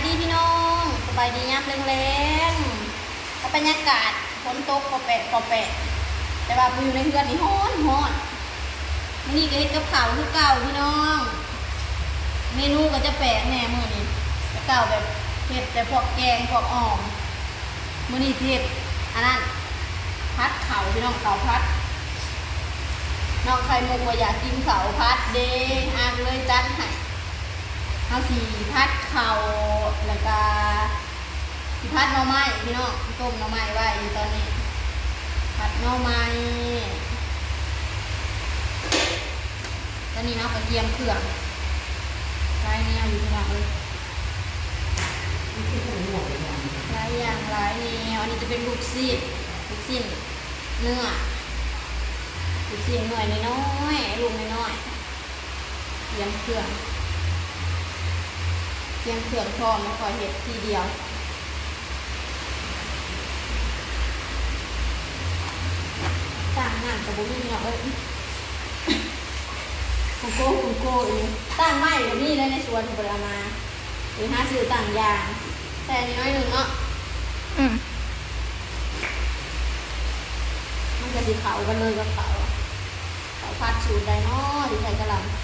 ดีพี่น้องสบายดียับแรงๆก็บรรยากาศฝนตกปอแปะปอแปะแต่ว่าอยู่ในเรือนนี่ฮ้อนมื้อนี้ก็เฮ็ดกับข้าวคือเก่าพี่น้องเมนูก็จะแปลกแน่มื้อนี้แต่เก่าแบบเฮ็ดแต่พวกแกงพวกอ่อมมื้อนี้สิเฮ็ดอันนั้นพัดข้าวพี่น้องข้าวพัดน้องไข่มุกว่าอยากกินข้าวพัดเด้อ่างเลยจัดให้เอาสีพัดเข่าแล้วก็สีพัดหน่อไม้พี่น้องต้มหน่อไม้ไว้อยู่ตอนนี้พัดหน่อไม้ตอนนี้เนาะกระเทียมเครื่องใส่เนี่ยอยู่ที่หลังเลยหลายอย่างหลายแนวอันนี้จะเป็นลูกชิ้นเนื้อลูกชิ้นหน่อยน้อยๆลูกน้อยๆเตรียมเครื่องพร้อมแล้วก็เห็ดทีเดียวต่างหน้ากับบุ้งเนาะกุโก้เองตั้งไม้แบบนี้เลยในสวนผลไม้หรือหาซื้อต่างอย่างแต่น้อยหนึ่งเนาะมันจะสีขาวกันเลยกับเขาพัดสูตรไดเนาะหรือใส่กระหล่ำ